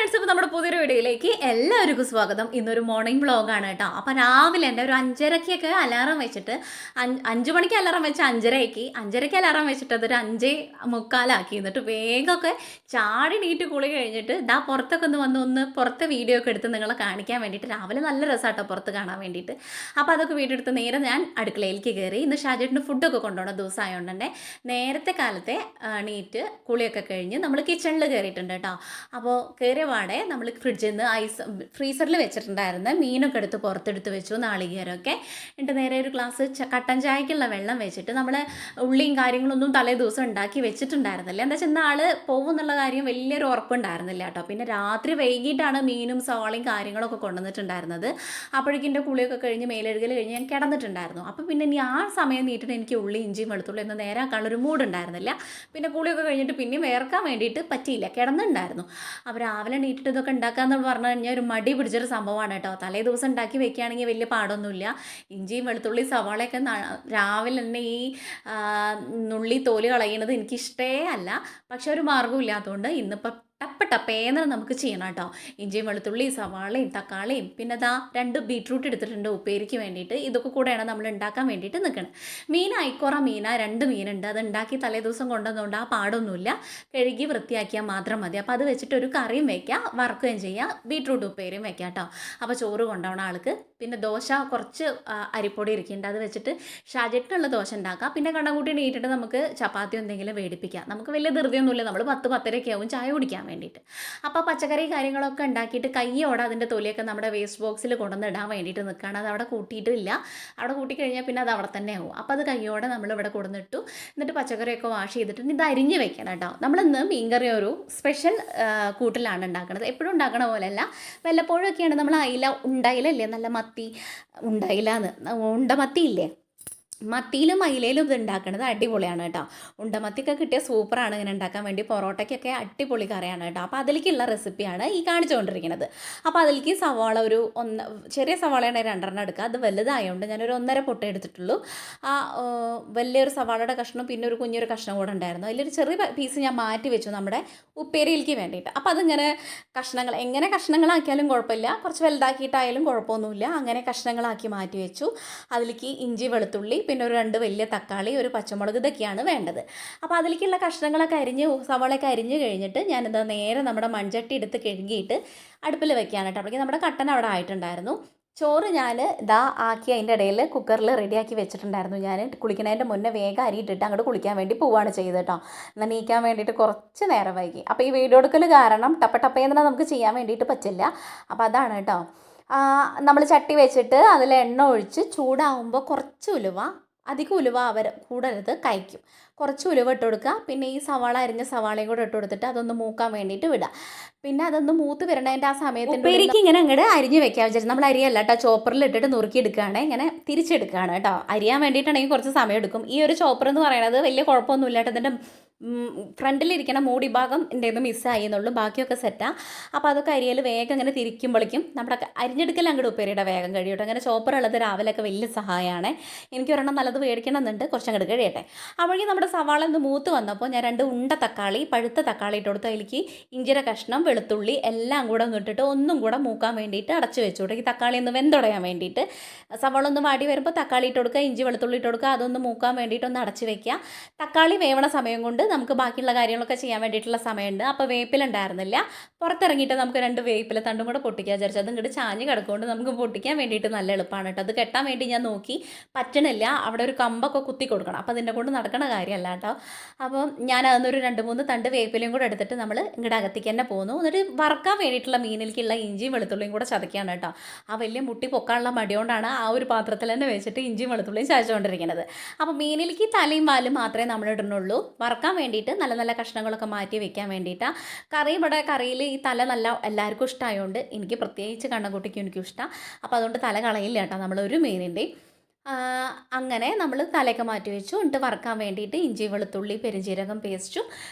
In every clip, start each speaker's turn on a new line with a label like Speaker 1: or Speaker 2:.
Speaker 1: Friends, ഇപ്പോൾ നമ്മുടെ പുതിയൊരു വീഡിയോയിലേക്ക് എല്ലാവർക്കും സ്വാഗതം. ഇന്നൊരു മോർണിംഗ് വ്ളോഗാണ് കേട്ടോ. അപ്പോൾ രാവിലെ എൻ്റെ ഒരു 5:30ക്കൊക്കെ അലാറം വെച്ചിട്ട് 5 മണിക്ക് അലാറം വെച്ച് 5:30ക്ക് അലാറം വെച്ചിട്ട് അതൊരു 5:45 എന്നിട്ട് വേഗമൊക്കെ ചാടി നീറ്റ് കുളി കഴിഞ്ഞിട്ട് പുറത്തൊക്കെ ഒന്ന് പുറത്തെ വീഡിയോ ഒക്കെ എടുത്ത് നിങ്ങളെ കാണിക്കാൻ വേണ്ടിയിട്ട്. രാവിലെ നല്ല രസമാട്ടോ പുറത്ത് കാണാൻ വേണ്ടിയിട്ട്. അപ്പോൾ അതൊക്കെ വീഡിയോ എടുത്ത് നേരെ ഞാൻ അടുക്കളയിലേക്ക് കയറി. ഇന്ന് ഷാജേട്ടിന് ഫുഡൊക്കെ കൊണ്ടുപോകണ ദിവസമായതുകൊണ്ട് തന്നെ നേരത്തെ കാലത്തെ നീറ്റ് കുളിയൊക്കെ കഴിഞ്ഞ് നമ്മൾ കിച്ചണിൽ കയറിയിട്ടുണ്ട് കേട്ടോ. അപ്പോൾ കയറിയ പാടെ നമ്മൾ ഫ്രിഡ്ജിൽ നിന്ന് ഫ്രീസറിൽ വെച്ചിട്ടുണ്ടായിരുന്ന മീനൊക്കെ എടുത്ത് പുറത്തെടുത്ത് വെച്ചു, നാളികേരമൊക്കെ. എന്നിട്ട് നേരെ ഒരു ഗ്ലാസ് കട്ടൻ ചായക്കുള്ള വെള്ളം വെച്ചിട്ട് നമ്മൾ ഉള്ളിയും കാര്യങ്ങളൊന്നും തലേ ദിവസം ഉണ്ടാക്കി വെച്ചിട്ടുണ്ടായിരുന്നില്ല. എന്താ വെച്ചാൽ ഇന്നാൾ പോകും എന്നുള്ള കാര്യം വലിയൊരു ഉറപ്പുണ്ടായിരുന്നില്ല കേട്ടോ. പിന്നെ രാത്രി വൈകിട്ടാണ് മീനും സവാളയും കാര്യങ്ങളൊക്കെ കൊണ്ടുവന്നിട്ടുണ്ടായിരുന്നത്. അപ്പോഴേക്കും എൻ്റെ കുളിയൊക്കെ കഴിഞ്ഞ് മേലെഴുകൽ കഴിഞ്ഞ് ഞാൻ കിടന്നിട്ടുണ്ടായിരുന്നു. അപ്പോൾ പിന്നെ ഇനി ആ സമയം നീട്ടിട്ട് എനിക്ക് ഉള്ളി ഇഞ്ചിയും വെളുത്തുള്ളി എന്ന് നേരാക്കാനുള്ളൊരു മൂഡ് ഉണ്ടായിരുന്നില്ല. പിന്നെ കുളിയൊക്കെ കഴിഞ്ഞിട്ട് പിന്നെ വേർക്കാൻ വേണ്ടിയിട്ട് പറ്റിയില്ല, കിടന്നുണ്ടായിരുന്നു. അപ്പോൾ രാവിലെ നീട്ടിട്ട് ഇതൊക്കെ ഉണ്ടാക്കാമെന്ന് പറഞ്ഞു കഴിഞ്ഞാൽ ഒരു മടി പിടിച്ചൊരു സംഭവമാണ് കേട്ടോ. തലേ ദിവസം ഉണ്ടാക്കി വെക്കുകയാണെങ്കിൽ വലിയ പാടൊന്നുമില്ല. ഇഞ്ചിയും വെളുത്തുള്ളി സവാളയൊക്കെ രാവിലെ തന്നെ ഈ നുള്ളി തോല് കളയുന്നത് എനിക്കിഷ്ടേ അല്ല. പക്ഷെ ഒരു മാർഗ്ഗം ഇല്ലാത്തതുകൊണ്ട് ഇന്നിപ്പോൾ ടപ്പേന്ന് നമുക്ക് ചെയ്യണം കേട്ടോ. ഇഞ്ചിയും വെളുത്തുള്ളിയും സവാളയും തക്കാളിയും പിന്നെ 2 ബീട്രൂട്ട് എടുത്തിട്ടുണ്ട് ഉപ്പേരിക്ക് വേണ്ടിയിട്ട്. ഇതൊക്കെ കൂടെയാണ് നമ്മൾ ഉണ്ടാക്കാൻ വേണ്ടിയിട്ട് നിൽക്കുന്നത്. മീൻ ഐക്കോറ മീനാ, 2 മീനുണ്ട്. അത് ഉണ്ടാക്കി തലേ ദിവസം കൊണ്ടുവന്നുകൊണ്ട് ആ പാടൊന്നുമില്ല, കഴുകി വൃത്തിയാക്കിയാൽ മാത്രം മതി. അപ്പോൾ അത് വെച്ചിട്ട് ഒരു കറിയും വയ്ക്കുക, വറുക്കുകയും ചെയ്യുക, ബീട്രൂട്ട് ഉപ്പേരിയും വയ്ക്കുക കേട്ടോ. അപ്പോൾ ചോറ് കൊണ്ടുപോകണ ആൾക്ക്. പിന്നെ ദോശ കുറച്ച് അരിപ്പൊടി ഇരിക്കുന്നുണ്ട്, അത് വെച്ചിട്ട് ഷാജറ്റിനുള്ള ദോശ ഉണ്ടാക്കാം. പിന്നെ കണ്ണൻകുട്ടി നീട്ടിട്ട് നമുക്ക് ചപ്പാത്തി എന്തെങ്കിലും മേടിപ്പിക്കാം. നമുക്ക് വലിയ ധൃതിയൊന്നുമില്ല, നമ്മൾ 10-10:30 ആവും ചായ കുടിക്കാൻ വേണ്ടിയിട്ട്. അപ്പോൾ പച്ചക്കറി കാര്യങ്ങളൊക്കെ ഉണ്ടാക്കിയിട്ട് കയ്യോടെ അതിൻ്റെ തൊലിയൊക്കെ നമ്മുടെ വേസ്റ്റ് ബോക്സിൽ കൊണ്ടുവന്നിടാൻ വേണ്ടിയിട്ട് നിൽക്കുകയാണ്. അത് അവിടെ കൂട്ടിയിട്ടില്ല, അവിടെ കൂട്ടിക്കഴിഞ്ഞാൽ പിന്നെ അത് അവിടെ തന്നെ ആവും. അപ്പോൾ അത് കയ്യോടെ നമ്മളിവിടെ കൊടുന്നിട്ടു. എന്നിട്ട് പച്ചക്കറിയൊക്കെ വാഷ് ചെയ്തിട്ട് ഇത് അരിഞ്ഞ് വെക്കണം കേട്ടോ. നമ്മളിന്ന് മീൻകറി ഒരു സ്പെഷ്യൽ കൂട്ടിലാണ് ഉണ്ടാക്കുന്നത്. എപ്പോഴും ഉണ്ടാക്കണ പോലെയല്ല, വല്ലപ്പോഴൊക്കെയാണ്. നമ്മൾ ഉണ്ടയിലല്ലേ, നല്ല മത്തി ഉണ്ടമത്തി ഇല്ലേ, മത്തിയിലും അയിലയിലും ഇത് ഉണ്ടാക്കുന്നത് അടിപൊളിയാണ് കേട്ടോ. ഉണ്ടമത്തിയൊക്കെ കിട്ടിയ സൂപ്പറാണ് ഇങ്ങനെ ഉണ്ടാക്കാൻ വേണ്ടി. പൊറോട്ടയ്ക്കൊക്കെ അടിപൊളി കറിയാണ് കേട്ടോ. അപ്പോൾ അതിലേക്കുള്ള റെസിപ്പിയാണ് ഈ കാണിച്ചുകൊണ്ടിരിക്കുന്നത്. അപ്പോൾ അതിലേക്ക് സവാള ചെറിയ സവാളയാണ് 2 എടുക്കുക. അത് വലുതായതുകൊണ്ട് ഞാനൊരു 1.5 പൊട്ട എടുത്തിട്ടുള്ളൂ. ആ വലിയൊരു സവാളയുടെ കഷ്ണം പിന്നെ ഒരു കുഞ്ഞൊരു കഷ്ണം കൂടെ ഉണ്ടായിരുന്നു. അതിലൊരു ചെറിയ പീസ് ഞാൻ മാറ്റി വെച്ചു നമ്മുടെ ഉപ്പേരിയിലേക്ക് വേണ്ടിയിട്ട്. അപ്പോൾ അതിങ്ങനെ എങ്ങനെ കഷ്ണങ്ങളാക്കിയാലും കുഴപ്പമില്ല, കുറച്ച് വലുതാക്കിയിട്ടായാലും കുഴപ്പമൊന്നുമില്ല. അങ്ങനെ കഷ്ണങ്ങളാക്കി മാറ്റി വെച്ചു. അതിലേക്ക് ഇഞ്ചി വെളുത്തുള്ളി പിന്നെ ഒരു 2 വലിയ തക്കാളി, ഒരു പച്ചമുളക്, ഇതൊക്കെയാണ് വേണ്ടത്. അപ്പോൾ അതിലേക്കുള്ള കഷ്ണങ്ങളൊക്കെ സവാളയൊക്കെ അരിഞ്ഞ് കഴിഞ്ഞിട്ട് ഞാനിതാ നേരെ നമ്മുടെ മൺചട്ടി എടുത്ത് കഴുകിയിട്ട് അടുപ്പിൽ വെക്കുകയാണ് കേട്ടോ. അപ്പോഴേക്കും നമ്മുടെ കട്ടൻ അവിടെ ആയിട്ടുണ്ടായിരുന്നു. ചോറ് ഞാൻ ആക്കി അതിൻ്റെ ഇടയിൽ കുക്കറിൽ റെഡിയാക്കി വെച്ചിട്ടുണ്ടായിരുന്നു. ഞാൻ കുളിക്കുന്നതിൻ്റെ മുന്നേ വേഗം അരിയിട്ടിട്ട് അങ്ങോട്ട് കുളിക്കാൻ വേണ്ടി പോവുകയാണ് ചെയ്തത് കേട്ടോ. എന്നാൽ നീക്കാൻ വേണ്ടിയിട്ട് കുറച്ച് നേരം വൈകി. അപ്പോൾ ഈ വീഡിയോ എടുക്കൽ കാരണം ടപ്പേന്ന് നമുക്ക് ചെയ്യാൻ വേണ്ടിയിട്ട് പറ്റില്ല. അപ്പോൾ അതാണ് കേട്ടോ. നമ്മൾ ചട്ടി വെച്ചിട്ട് അതിൽ എണ്ണ ഒഴിച്ച് ചൂടാവുമ്പോൾ കുറച്ച് ഉലുവ, അധികം ഉലുവ കൂടരുത്, കഴിക്കും. കുറച്ച് ഉലുവ ഇട്ട് കൊടുക്കുക. പിന്നെ ഈ അരിഞ്ഞ സവാളയും കൂടെ ഇട്ട് കൊടുത്തിട്ട് അതൊന്ന് മൂക്കാൻ വേണ്ടിയിട്ട് വിടുക. പിന്നെ അതൊന്ന് മൂത്ത് വരണതിൻ്റെ ആ സമയത്ത് ഉപ്പേരിക്ക് ഇങ്ങനെ അങ്ങോട്ട് അരിഞ്ഞ് വെക്കാൻ വിചാരിച്ചു. നമ്മൾ അരിയല്ല കേട്ടോ, ചോപ്പറിൽ ഇട്ടിട്ട് നുറുക്കി എടുക്കുകയാണ്, ഇങ്ങനെ തിരിച്ചെടുക്കുകയാണ് കേട്ടോ. അരിയാൻ വേണ്ടിയിട്ടാണെങ്കിൽ കുറച്ച് സമയം എടുക്കും. ഈ ഒരു ചോപ്പർ എന്ന് പറയുന്നത് വലിയ കുഴപ്പമൊന്നുമില്ല കേട്ടോ. ഇതിൻ്റെ ഫ്രണ്ടിലിരിക്കണ മൂടി ഭാഗം എൻ്റെ ഒന്ന് മിസ്സായി എന്നുള്ളൂ, ബാക്കിയൊക്കെ സെറ്റാണ്. അപ്പോൾ അതൊക്കെ അരിയൽ വേഗം അങ്ങനെ തിരിക്കുമ്പോഴേക്കും നമ്മുടെ അരിഞ്ഞെടുക്കൽ അങ്ങോട്ട് ഉപ്പേരിയുടെ വേഗം കഴിയട്ടെ. അങ്ങനെ ചോപ്പറുള്ളത് രാവിലെയൊക്കെ വലിയ സഹായമാണ്. എനിക്ക് ഒരെണ്ണം നല്ലത് മേടിക്കണം എന്നുണ്ട്, കുറച്ചങ്ങോട്ട് കഴിയട്ടെ. അപ്പോഴേക്കും നമ്മുടെ സവാള ഒന്ന് മൂത്ത് വന്നപ്പോൾ ഞാൻ 2 ഉണ്ട തക്കാളി, പഴുത്ത തക്കാളി ഇട്ട് കൊടുത്തു. അതിലേക്ക് ഇഞ്ചിയുടെ കഷ്ണം, വെളുത്തുള്ളി എല്ലാം കൂടെ ഇട്ടിട്ട് ഒന്നും കൂടെ മൂക്കാൻ വേണ്ടിയിട്ട് അടച്ചു വെച്ചു കൊടുക്കുക. ഈ തക്കാളി ഒന്ന് വെന്തുടയാൻ വേണ്ടിയിട്ട്. സവാള ഒന്ന് വാടി വരുമ്പോൾ തക്കാളി ഇട്ട് കൊടുക്കുക, ഇഞ്ചി വെളുത്തുള്ളി ഇട്ട് കൊടുക്കുക, അതൊന്ന് മൂക്കാൻ വേണ്ടിയിട്ട് ഒന്ന് അടച്ചു വെക്കുക. തക്കാളി വേവണ സമയം കൊണ്ട് നമുക്ക് ബാക്കിയുള്ള കാര്യങ്ങളൊക്കെ ചെയ്യാൻ വേണ്ടിയിട്ടുള്ള സമയമുണ്ട്. അപ്പോൾ വേപ്പിലുണ്ടായിരുന്നില്ല, പുറത്തിറങ്ങിയിട്ട് നമുക്ക് 2 വേപ്പില തണ്ടും കൂടെ പൊട്ടിക്കാൻ വിചാരിച്ചു. അത് ഇങ്ങോട്ട് ചാഞ്ഞ് കിടക്കുകൊണ്ട് നമുക്ക് പൊട്ടിക്കാൻ വേണ്ടിയിട്ട് നല്ല എളുപ്പമാണ് കേട്ടോ. അത് കെട്ടാൻ വേണ്ടി ഞാൻ നോക്കി, പറ്റണില്ല. അവിടെ ഒരു കമ്പൊക്കെ കുത്തി കൊടുക്കണം. അപ്പോൾ അതിൻ്റെ കൊണ്ട് നടക്കണ കാര്യമല്ല കേട്ടോ. അപ്പോൾ ഞാൻ അതൊന്നൊരു 2-3 തണ്ട് വേപ്പിലയും കൂടെ എടുത്തിട്ട് നമ്മൾ ഇങ്ങോട്ട് അകത്തേക്ക് തന്നെ പോന്നു. എന്നിട്ട് വറക്കാൻ വേണ്ടിയിട്ടുള്ള മീനിലേക്കുള്ള ഇഞ്ചിയും വെളുത്തുള്ളിയും കൂടെ ചതയ്ക്കുകയാണ് കേട്ടോ. ആ വലിയ മുട്ടി പൊക്കാനുള്ള മടിയോണ്ടാണ് ആ ഒരു പാത്രത്തിൽ തന്നെ വെച്ചിട്ട് ഇഞ്ചിയും വെളുത്തുള്ളിയും ചതച്ചുകൊണ്ടിരിക്കുന്നത്. അപ്പോൾ മീനിലേക്ക് തലയും പാലും മാത്രമേ നമ്മൾ ഇടുന്നുള്ളൂ. വറക്കാൻ വേണ്ടിയിട്ട് നല്ല കഷ്ണങ്ങളൊക്കെ മാറ്റി വെക്കാൻ വേണ്ടിയിട്ടാണ്. കറിയിൽ ഈ തല നല്ല എല്ലാവർക്കും ഇഷ്ടമായതുകൊണ്ട് എനിക്ക് പ്രത്യേകിച്ച് കണ്ണൻകുട്ടിക്കും എനിക്കും ഇഷ്ടമാണ്. അപ്പോൾ അതുകൊണ്ട് തല കളയില്ല കേട്ടോ നമ്മളൊരു മീനിൻ്റെയും. അങ്ങനെ നമ്മൾ തലയൊക്കെ മാറ്റി വെച്ചു. എന്നിട്ട് വറക്കാൻ വേണ്ടിയിട്ട് ഇഞ്ചി വെളുത്തുള്ളി പെരുംജീരകം പേസ്റ്റും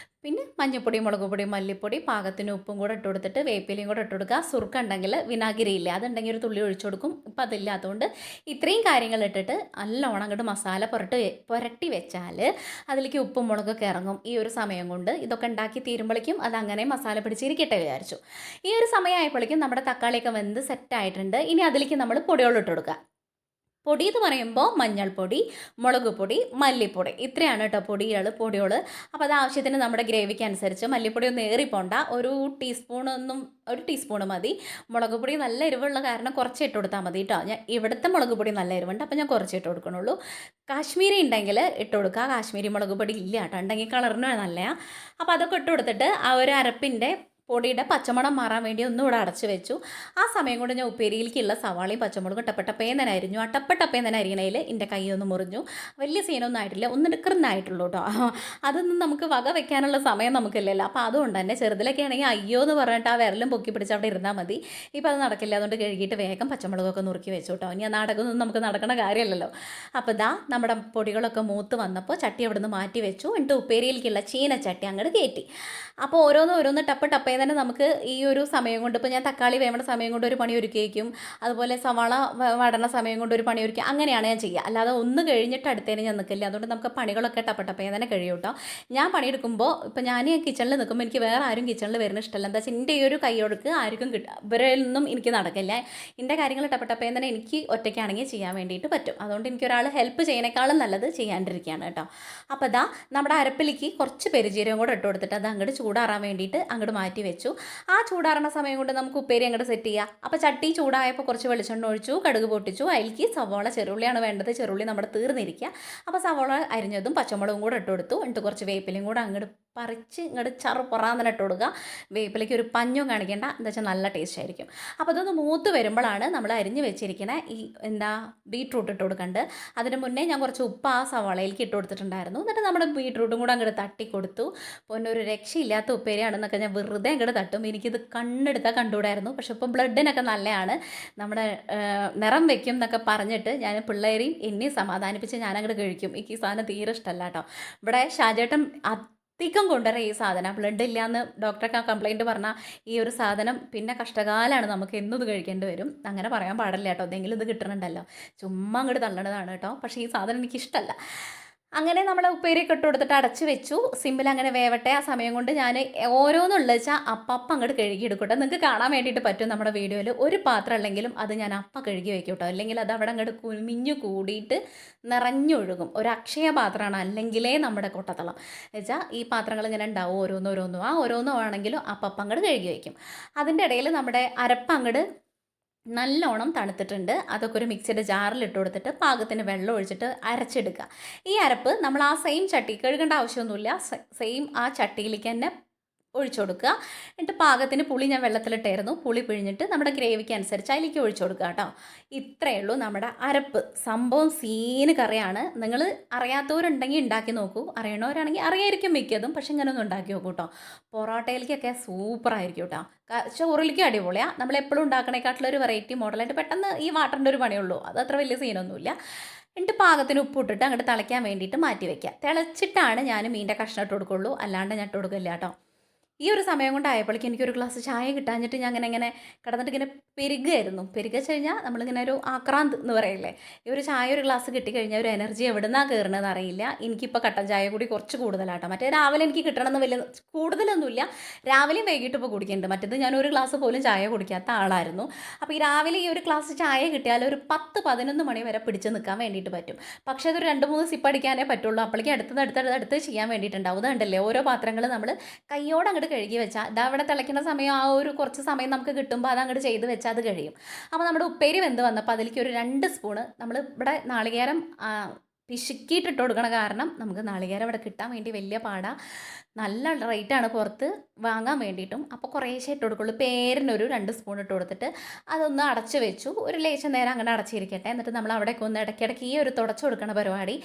Speaker 1: പിന്നെ മഞ്ഞൾപ്പൊടി, മുളക് പൊടി, മല്ലിപ്പൊടി, പാകത്തിന് ഉപ്പും കൂടെ ഇട്ട് കൊടുത്തിട്ട് വേപ്പിലയും കൂടെ ഇട്ട് കൊടുക്കുക. സുർക്ക ഉണ്ടെങ്കിൽ വിനാഗിരി ഇല്ല, അതുണ്ടെങ്കിൽ ഒരു തുള്ളി ഒഴിച്ചു കൊടുക്കും. ഇപ്പം അതില്ലാത്തതുകൊണ്ട് ഇത്രയും കാര്യങ്ങൾ ഇട്ടിട്ട് നല്ലോണം അങ്ങോട്ട് മസാല പുരട്ടി വെച്ചാൽ അതിലേക്ക് ഉപ്പും മുളകൊക്കെ ഇറങ്ങും. ഈ ഒരു സമയം കൊണ്ട് ഇതൊക്കെ ഉണ്ടാക്കി തീരുമ്പോഴേക്കും അത് അങ്ങനെ മസാല പിടിച്ചിരിക്കട്ടെ വിചാരിച്ചു. ഈ ഒരു സമയമായപ്പോഴേക്കും നമ്മുടെ തക്കാളിയൊക്കെ വെന്ത് സെറ്റായിട്ടുണ്ട്. ഇനി അതിലേക്ക് നമ്മൾ പൊടികൾ ഇട്ട് കൊടുക്കുക. പൊടി എന്ന് പറയുമ്പോൾ മഞ്ഞൾപ്പൊടി, മുളക് പൊടി, മല്ലിപ്പൊടി, ഇത്രയാണ് കേട്ടോ പൊടികൾ. അപ്പോൾ അത് ആവശ്യത്തിന് നമ്മുടെ ഗ്രേവിക്ക് അനുസരിച്ച്. മല്ലിപ്പൊടി ഒന്നും ഏറിപ്പോണ്ട, ഒരു ടീസ്പൂണ് മതി. മുളക് പൊടി നല്ല എരിവുള്ള കാരണം കുറച്ച് ഇട്ട് കൊടുത്താൽ മതി കേട്ടോ. ഞാൻ ഇവിടുത്തെ മുളക് പൊടി നല്ല എരിവുണ്ട്, അപ്പോൾ ഞാൻ കുറച്ച് ഇട്ട് കൊടുക്കണുള്ളൂ. കാശ്മീരി ഉണ്ടെങ്കിൽ ഇട്ട് കൊടുക്കുക. കാശ്മീരി മുളക് പൊടി ഇല്ല കേട്ടോ, ഉണ്ടെങ്കിൽ കളറിന് നല്ലതാണ്. അപ്പോൾ അതൊക്കെ ഇട്ട് കൊടുത്തിട്ട് ആ ഒരു അരപ്പിൻ്റെ പൊടിയുടെ പച്ചമണം മാറാൻ വേണ്ടി ഒന്നുകൂടെ അടച്ച് വെച്ചു. ആ സമയം കൊണ്ട് ഞാൻ ഉപ്പേരിയിലേക്കുള്ള സവാളയും പച്ചമുളകും ടപ്പേന്ന് അരിഞ്ഞു. ആ ടപ്പേന്ന് അരിയണയിൽ എൻ്റെ കൈയൊന്ന് മുറിഞ്ഞു. വലിയ സീനൊന്നും ആയിട്ടില്ല, ഒന്ന് എടുക്കുന്നതായിട്ടുള്ളൂ കേട്ടോ. അതൊന്നും നമുക്ക് വക വെക്കാനുള്ള സമയം നമുക്കില്ലല്ലോ. അപ്പോൾ അതുകൊണ്ട് തന്നെ ചെറുതിലൊക്കെ ആണെങ്കിൽ അയ്യോ എന്ന് പറഞ്ഞിട്ട് ആ വിരലും പൊക്കി പിടിച്ച് അവിടെ ഇരുന്നാൽ മതി. ഇപ്പോൾ അത് നടക്കില്ല, അതുകൊണ്ട് കഴുകിയിട്ട് വേഗം പച്ചമുളകൊക്കെ നുറുക്കി വെച്ചു കേട്ടോ. ഇനി ആ നാടകമൊന്നും നമുക്ക് നടക്കണ കാര്യമല്ലല്ലോ. അപ്പോൾ ഇതാ നമ്മുടെ പൊടികളൊക്കെ മൂത്ത് വന്നപ്പോൾ ചട്ടി അവിടെ നിന്ന് മാറ്റി വെച്ചു. എന്നിട്ട് ഉപ്പേരിയിലേക്കുള്ള ചീനച്ചട്ടി അങ്ങോട്ട് കയറ്റി. അപ്പോൾ ഓരോന്ന് ടപ്പേ തന്നെ നമുക്ക് ഈ ഒരു സമയം കൊണ്ട്, ഇപ്പോൾ ഞാൻ തക്കാളി വേവണ സമയം കൊണ്ട് ഒരു പണി ഒരുക്കി വയ്ക്കും, അതുപോലെ സവാള വടണ സമയം കൊണ്ട് ഒരു പണി ഒരുക്കി, അങ്ങനെയാണ് ഞാൻ ചെയ്യുക. അല്ലാതെ ഒന്ന് കഴിഞ്ഞിട്ട് അടുത്തേന് ഞാൻ നിൽക്കില്ല. അതുകൊണ്ട് നമുക്ക് പണികളൊക്കെ ടപ്പേ തന്നെ കഴിയും കേട്ടോ. ഞാൻ പണിയെടുക്കുമ്പോൾ ഇപ്പോൾ ഞാൻ കിച്ചണിൽ നിൽക്കുമ്പോൾ എനിക്ക് വേറെ ആരും കിച്ചണിൽ വരുന്ന ഇഷ്ടമല്ല. എന്താ വെച്ചാൽ എൻ്റെ ഈ ഒരു കൈയൊടുക്ക് ആർക്കും ഇവരൊന്നും എനിക്ക് നടക്കില്ല. എൻ്റെ കാര്യങ്ങൾ ടപ്പേ തന്നെ എനിക്ക് ഒറ്റയ്ക്കാണെങ്കിൽ ചെയ്യാൻ വേണ്ടിയിട്ട് പറ്റും. അതുകൊണ്ട് എനിക്കൊരാൾ ഹെൽപ്പ് ചെയ്യണേക്കാളും നല്ലത് ചെയ്യാണ്ടിരിക്കുകയാണ് കേട്ടോ. അപ്പോൾ ഇതാ നമ്മുടെ അരപ്പിലേക്ക് കുറച്ച് പെരുജീരകം കൂടെ ഇട്ട് കൊടുത്തിട്ട് അത് അങ്ങോട്ട് ചൂടാറാൻ വേണ്ടിയിട്ട് അങ്ങോട്ട് മാറ്റി വെച്ചു. ആ ചൂടാറുന്ന സമയം കൊണ്ട് നമുക്ക് ഉപ്പേരി അങ്ങോട്ട് സെറ്റ് ചെയ്യാം. അപ്പോൾ ചട്ടി ചൂടായപ്പോൾ കുറച്ച് വെളിച്ചെണ്ണ ഒഴിച്ചു, കടുക് പൊട്ടിച്ചു. അതിലേക്ക് സവാള, ചെറുള്ളിയാണ് വേണ്ടത്. ചെറുള്ളി നമ്മുടെ തീർന്നിരിക്കുക. അപ്പോൾ സവാള അരിഞ്ഞതും പച്ചമുളകും കൂടെ ഇട്ട് കൊടുത്തു. എന്നിട്ട് കുറച്ച് വേപ്പിലയും കൂടെ അങ്ങോട്ട് പറിച്ച് ഇങ്ങോട്ട് പൊറാന്നനെ ഇട്ട് കൊടുക്കുക. വേപ്പിലേക്ക് ഒരു പഞ്ഞും കാണിക്കേണ്ട, എന്താ വെച്ചാൽ നല്ല ടേസ്റ്റ് ആയിരിക്കും. അപ്പോൾ അതൊന്ന് മൂത്ത് വരുമ്പോഴാണ് നമ്മൾ അരിഞ്ഞ് വെച്ചിരിക്കണ ഈ ബീട്രൂട്ട് ഇട്ട് കൊടുക്കേണ്ടത്. അതിന് മുന്നേ ഞാൻ കുറച്ച് ഉപ്പ് ആ സവാളയിലേക്ക് ഇട്ട് കൊടുത്തിട്ടുണ്ടായിരുന്നു. എന്നിട്ട് നമ്മുടെ ബീട്രൂട്ടും കൂടെ അങ്ങോട്ട് തട്ടി കൊടുത്തു. പിന്നെ ഒരു രക്ഷയില്ലാത്ത ഉപ്പേരിയാണെന്നൊക്കെ ഞാൻ വെറുതെ അങ്ങോട്ട് തട്ടും. എനിക്കിത് കണ്ണെടുത്താൽ കണ്ടുകൂടായിരുന്നു. പക്ഷെ ഇപ്പോൾ ബ്ലഡിനൊക്കെ നല്ലതാണ്, നമ്മുടെ നിറം വെക്കും എന്നൊക്കെ പറഞ്ഞിട്ട് ഞാൻ പിള്ളേരെയും എന്നെ സമാധാനിപ്പിച്ച് ഞാൻ അങ്ങോട്ട് കഴിക്കും. എനിക്ക് ഈ സാധനം തീരെ ഇഷ്ടമല്ല കേട്ടോ. ഇവിടെ ഷാജേട്ടൻ അധികം കൊണ്ടുവരാം ഈ സാധനം. ബ്ലഡ് ഇല്ലയെന്ന് ഡോക്ടറൊക്കെ കംപ്ലയിൻറ്റ് പറഞ്ഞാൽ ഈ ഒരു സാധനം പിന്നെ കഷ്ടകാലമാണ്, നമുക്ക് എന്നും ഇത് കഴിക്കേണ്ടി വരും. അങ്ങനെ പറയാൻ പാടില്ല കേട്ടോ, എന്തെങ്കിലും ഇത് കിട്ടണുണ്ടല്ലോ. ചുമ്മാ അങ്ങോട്ട് തള്ളണതാണ് കേട്ടോ. പക്ഷേ ഈ സാധനം എനിക്കിഷ്ടമല്ല. അങ്ങനെ നമ്മൾ ഉപ്പേരിയൊക്കെ ഇട്ട് കൊടുത്തിട്ട് അടച്ച് വെച്ചു. സിമ്പിൾ അങ്ങനെ വേവട്ടെ. ആ സമയം കൊണ്ട് ഞാൻ ഓരോന്നുള്ള വെച്ചാൽ അപ്പം അങ്ങോട്ട് കഴുകി എടുക്കട്ടെ. നിങ്ങൾക്ക് കാണാൻ വേണ്ടിയിട്ട് പറ്റും നമ്മുടെ വീഡിയോയിൽ. ഒരു പാത്രം അല്ലെങ്കിലും അത് ഞാൻ അപ്പം കഴുകി വയ്ക്കും കേട്ടോ. അല്ലെങ്കിൽ അത് അവിടെ അങ്ങോട്ട് കുമിഞ്ഞു കൂടിയിട്ട് നിറഞ്ഞൊഴുകും. ഒരു അക്ഷയ പാത്രമാണ് അല്ലെങ്കിലേ നമ്മുടെ കൊട്ടത്തളം വെച്ചാൽ ഈ പാത്രങ്ങൾ ഇങ്ങനെ ഉണ്ടാവും ഓരോന്നും. ആ ഓരോന്നും ആണെങ്കിലും അപ്പം അങ്ങോട്ട് കഴുകി വയ്ക്കും. അതിൻ്റെ ഇടയിൽ നമ്മുടെ അരപ്പങ്ങട് നല്ലോണം തണുത്തിട്ടുണ്ട്. അതൊക്കെ ഒരു മിക്സിയുടെ ജാറിൽ ഇട്ട് കൊടുത്തിട്ട് പാകത്തിന് വെള്ളം ഒഴിച്ചിട്ട് അരച്ചെടുക്കുക. ഈ അരപ്പ് നമ്മൾ ആ സെയിം ചട്ടി, കഴുകേണ്ട ആവശ്യമൊന്നുമില്ല, സെയിം ആ ചട്ടിയിലേക്ക് തന്നെ ഒഴിച്ചു കൊടുക്കുക. എന്നിട്ട് പാകത്തിന് പുളി ഞാൻ വെള്ളത്തിലിട്ടായിരുന്നു, പുളി പിഴിഞ്ഞിട്ട് നമ്മുടെ ഗ്രേവിക്ക് അനുസരിച്ച് അതിലേക്ക് ഒഴിച്ചു കൊടുക്കുക കേട്ടോ. ഇത്രയേ ഉള്ളൂ നമ്മുടെ അരപ്പ്. സംഭവം സീന് കറിയാണ്. നിങ്ങൾ അറിയാത്തവരുണ്ടെങ്കിൽ ഉണ്ടാക്കി നോക്കൂ, അറിയണവരാണെങ്കിൽ അറിയായിരിക്കും മിക്കതും. പക്ഷെ ഇങ്ങനെ ഒന്ന് ഉണ്ടാക്കി നോക്കൂ കേട്ടോ. പൊറോട്ടയിലേക്കൊക്കെ സൂപ്പറായിരിക്കും കേട്ടോ. ചോറിലേക്കും അടിപൊളിയാണ്. നമ്മളെപ്പോഴും ഉണ്ടാക്കണേക്കാട്ടിലൊരു വെറൈറ്റി മോഡലായിട്ട് പെട്ടെന്ന് ഈ വാട്ടറിൻ്റെ ഒരു പണിയുള്ളൂ. അത് അത്ര വലിയ സീനൊന്നുമില്ല. എന്നിട്ട് പാകത്തിന് ഉപ്പിട്ടിട്ട് അങ്ങോട്ട് തിളയ്ക്കാൻ വേണ്ടിയിട്ട് മാറ്റി വയ്ക്കുക. തിളച്ചിട്ടാണ് ഞാൻ മീൻ്റെ കഷ്ണം ഇട്ട് കൊടുക്കുള്ളൂ, അല്ലാണ്ട് ഞാൻ ഇട്ട് കൊടുക്കില്ല കേട്ടോ. ഈ ഒരു സമയം കൊണ്ടായപ്പോഴേക്കും എനിക്കൊരു ഗ്ലാസ് ചായ കിട്ടാഞ്ഞിട്ട് ഞാൻ ഇങ്ങനെ കിടന്നിട്ട് ഇങ്ങനെ പെരുകുമായിരുന്നു. പെരുകച്ച് കഴിഞ്ഞാൽ നമ്മളിങ്ങനെ ഒരു ആക്രാന്ത് എന്ന് പറയില്ലേ, ഈ ഒരു ചായ ഒരു ഗ്ലാസ് കിട്ടിക്കഴിഞ്ഞാൽ ഒരു എനർജി എവിടെ നിന്നാണ് കയറണമെന്ന് അറിയില്ല. എനിക്കിപ്പോൾ കട്ടൻ ചായ കൂടി കുറച്ച് കൂടുതലാട്ടോ. മറ്റേ രാവിലെ എനിക്ക് കിട്ടണമെന്ന് വലിയ കൂടുതലൊന്നുമില്ല, രാവിലെയും വൈകിട്ട് ഇപ്പോൾ കുടിക്കുന്നുണ്ട്. മറ്റേത് ഞാൻ ഒരു ഗ്ലാസ് പോലും ചായ കുടിക്കാത്ത ആളായിരുന്നു. അപ്പോൾ ഈ രാവിലെ ഈ ഒരു ഗ്ലാസ് ചായ കിട്ടിയാൽ ഒരു 10-11 മണി വരെ പിടിച്ച് നിൽക്കാൻ വേണ്ടിയിട്ട് പറ്റും. പക്ഷേ അതൊരു 2-3 സിപ്പ് അടിക്കാനേ പറ്റുള്ളൂ. അപ്പോഴേക്കും അടുത്ത് ചെയ്യാൻ വേണ്ടിയിട്ടുണ്ടാവും. അതുകൊണ്ടല്ലേ ഓരോ പാത്രങ്ങൾ നമ്മൾ കയ്യോടെ അങ്ങോട്ട് കഴുകി വെച്ചാൽ ഇതാ അവിടെ തിളയ്ക്കുന്ന സമയം ആ ഒരു കുറച്ച് സമയം നമുക്ക് കിട്ടുമ്പോൾ അത് അങ്ങോട്ട് ചെയ്ത് വെച്ചാൽ അത് കഴിയും. അപ്പോൾ നമ്മുടെ ഉപ്പേരി വെന്ത് വന്നപ്പോൾ അതിലേക്ക് ഒരു 2 സ്പൂണ് നമ്മൾ ഇവിടെ നാളികേരം പിശുക്കിയിട്ടിട്ട് കൊടുക്കണ കാരണം നമുക്ക് നാളികേരം ഇവിടെ കിട്ടാൻ വേണ്ടി വലിയ പാടാണ്. നല്ല റേറ്റാണ് പുറത്ത് വാങ്ങാൻ വേണ്ടിയിട്ടും. അപ്പോൾ കുറേശ്ശേ ഇട്ട് കൊടുക്കുള്ളൂ. പേരിനൊരു 2 സ്പൂൺ ഇട്ട് കൊടുത്തിട്ട് അതൊന്ന് അടച്ച് വെച്ചു. ഒരു ലേശം നേരം അങ്ങനെ അടച്ചിരിക്കട്ടെ. എന്നിട്ട് നമ്മൾ അവിടേക്ക് ഒന്ന് ഇടയ്ക്കിടയ്ക്ക് ഈ ഒരു തുടച്ചു കൊടുക്കണ പരിപാടി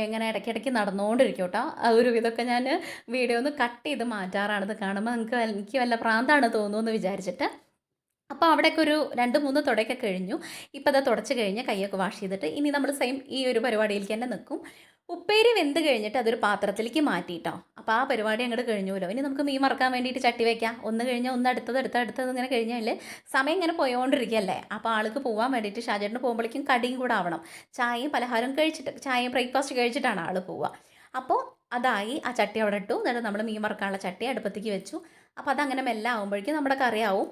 Speaker 1: ഇങ്ങനെ ഇടയ്ക്കിടയ്ക്ക് നടന്നുകൊണ്ടിരിക്കും കേട്ടോ. ഒരു ഇതൊക്കെ ഞാൻ വീഡിയോ ഒന്ന് കട്ട് ചെയ്ത് മാറ്റാറാണ്. ഇത് കാണുമ്പോൾ എനിക്ക് വല്ല പ്രാന്താണ് തോന്നുമെന്ന് വിചാരിച്ചിട്ട്. അപ്പോൾ അവിടെയൊക്കെ ഒരു 2-3 തുടയൊക്കെ കഴിഞ്ഞു. ഇപ്പോൾ അത് തുടച്ച് കഴിഞ്ഞ് കൈയൊക്കെ വാഷ് ചെയ്തിട്ട് ഇനി നമ്മൾ സെയിം ഈ ഒരു പരിപാടിയിലേക്ക് തന്നെ നിൽക്കും. ഉപ്പേരി വെന്ത് കഴിഞ്ഞിട്ട് അതൊരു പാത്രത്തിലേക്ക് മാറ്റിയിട്ടോ. അപ്പോൾ ആ പരിപാടി അങ്ങോട്ട് കഴിഞ്ഞുല്ലോ. ഇനി നമുക്ക് മീൻ വറുക്കാൻ വേണ്ടിയിട്ട് ചട്ടി വയ്ക്കാം. ഒന്ന് കഴിഞ്ഞാൽ ഒന്ന് അടുത്തത് ഇങ്ങനെ കഴിഞ്ഞാൽ സമയം ഇങ്ങനെ പോയോണ്ടിരിക്കുകയല്ലേ. അപ്പോൾ ആൾക്ക് പോകാൻ വേണ്ടിയിട്ട് ഷാജേട്ടന് പോകുമ്പോഴേക്കും കടിയും കൂടെ ആവണം. ചായയും പലഹാരം കഴിച്ചിട്ട് ചായയും ബ്രേക്ക്ഫാസ്റ്റ് കഴിച്ചിട്ടാണ് ആൾ പോവുക. അപ്പോൾ അതായി ആ ചട്ടി അവിടെ ഇട്ടു. എന്നിട്ട് നമ്മൾ മീൻ വറുക്കാനുള്ള ചട്ടി അടുപ്പത്തേക്ക് വെച്ചു. അപ്പോൾ അതങ്ങനെ മെല്ലെ ആകുമ്പോഴേക്കും നമ്മുടെ കറിയാവും.